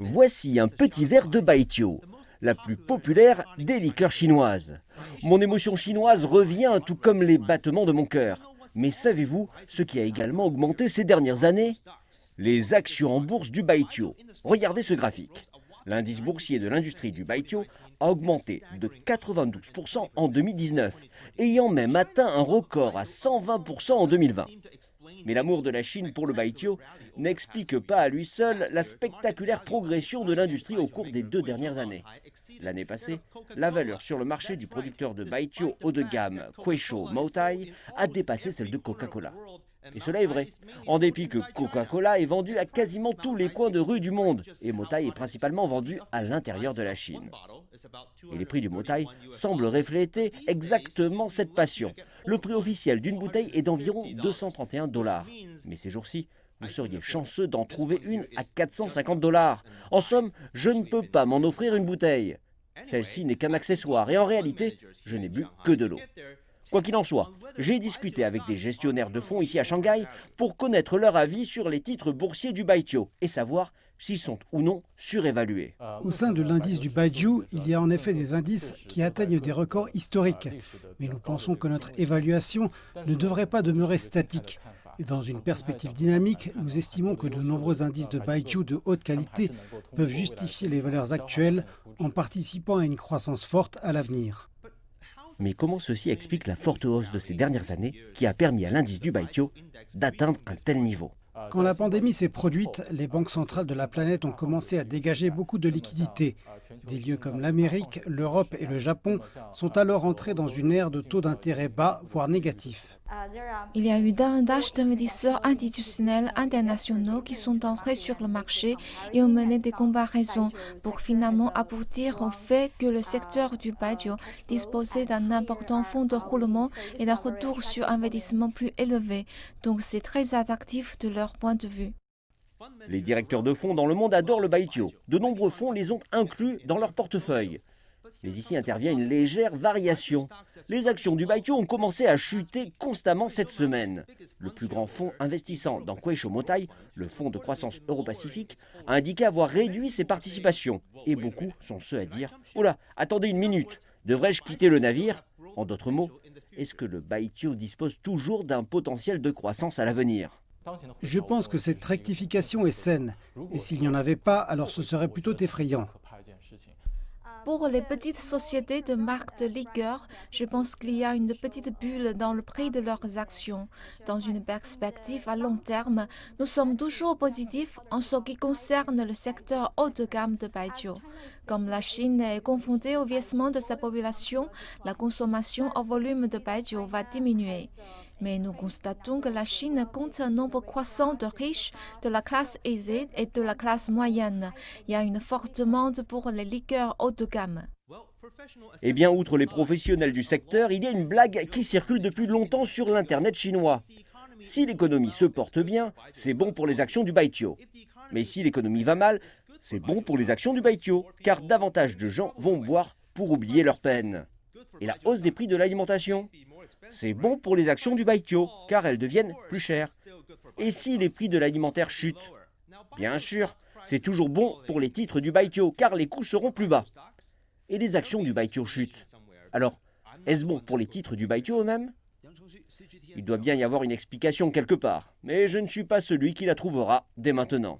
Voici un petit verre de Baijiu, la plus populaire des liqueurs chinoises. Mon émotion chinoise revient tout comme les battements de mon cœur. Mais savez-vous ce qui a également augmenté ces dernières années? Les actions en bourse du Baijiu. Regardez ce graphique. L'indice boursier de l'industrie du Baijiu a augmenté de 92% en 2019, ayant même atteint un record à 120% en 2020. Mais l'amour de la Chine pour le Baijiu n'explique pas à lui seul la spectaculaire progression de l'industrie au cours des 2 dernières années. L'année passée, la valeur sur le marché du producteur de Baijiu haut de gamme Kuaishou Moutai a dépassé celle de Coca-Cola. Et cela est vrai, en dépit que Coca-Cola est vendu à quasiment tous les coins de rue du monde, et Moutai est principalement vendu à l'intérieur de la Chine. Et les prix du Moutai semblent refléter exactement cette passion. Le prix officiel d'une bouteille est d'environ 231 $. Mais ces jours-ci, vous seriez chanceux d'en trouver une à 450 $. En somme, je ne peux pas m'en offrir une bouteille. Celle-ci n'est qu'un accessoire et en réalité, je n'ai bu que de l'eau. Quoi qu'il en soit, j'ai discuté avec des gestionnaires de fonds ici à Shanghai pour connaître leur avis sur les titres boursiers du Baijiu et savoir s'ils sont ou non surévalués. Au sein de l'indice du Baijiu, il y a en effet des indices qui atteignent des records historiques. Mais nous pensons que notre évaluation ne devrait pas demeurer statique. Et dans une perspective dynamique, nous estimons que de nombreux indices de Baijiu de haute qualité peuvent justifier les valeurs actuelles en participant à une croissance forte à l'avenir. Mais comment ceci explique la forte hausse de ces dernières années qui a permis à l'indice du Baijiu d'atteindre un tel niveau? Quand la pandémie s'est produite, les banques centrales de la planète ont commencé à dégager beaucoup de liquidités. Des lieux comme l'Amérique, l'Europe et le Japon sont alors entrés dans une ère de taux d'intérêt bas, voire négatifs. Il y a eu davantage d'investisseurs institutionnels internationaux qui sont entrés sur le marché et ont mené des comparaisons pour finalement aboutir au fait que le secteur du Baijiu disposait d'un important fonds de roulement et d'un retour sur investissement plus élevé. Donc c'est très attractif de leur point de vue. Les directeurs de fonds dans le monde adorent le Baijiu. De nombreux fonds les ont inclus dans leur portefeuille. Mais ici intervient une légère variation. Les actions du Baijiu ont commencé à chuter constamment cette semaine. Le plus grand fonds investissant dans Kuaishou Moutai, le fonds de croissance Euro-Pacifique, a indiqué avoir réduit ses participations. Et beaucoup sont ceux à dire « Oula, attendez une minute, devrais-je quitter le navire ?» En d'autres mots, est-ce que le Baijiu dispose toujours d'un potentiel de croissance à l'avenir? Je pense que cette rectification est saine. Et s'il n'y en avait pas, alors ce serait plutôt effrayant. Pour les petites sociétés de marques de liqueurs, je pense qu'il y a une petite bulle dans le prix de leurs actions. Dans une perspective à long terme, nous sommes toujours positifs en ce qui concerne le secteur haut de gamme de Baijiu. Comme la Chine est confrontée au vieillissement de sa population, la consommation en volume de Baijiu va diminuer. Mais nous constatons que la Chine compte un nombre croissant de riches, de la classe aisée et de la classe moyenne. Il y a une forte demande pour les liqueurs haut de gamme. Eh bien, outre les professionnels du secteur, il y a une blague qui circule depuis longtemps sur l'Internet chinois. Si l'économie se porte bien, c'est bon pour les actions du Baijiu. Mais si l'économie va mal, c'est bon pour les actions du Baijiu, car davantage de gens vont boire pour oublier leur peine. Et la hausse des prix de l'alimentation, c'est bon pour les actions du Baijiu, car elles deviennent plus chères. Et si les prix de l'alimentaire chutent? Bien sûr, c'est toujours bon pour les titres du Baijiu, car les coûts seront plus bas. Et les actions du Baijiu chutent. Alors, est-ce bon pour les titres du Baijiu eux-mêmes? Il doit bien y avoir une explication quelque part, mais je ne suis pas celui qui la trouvera dès maintenant.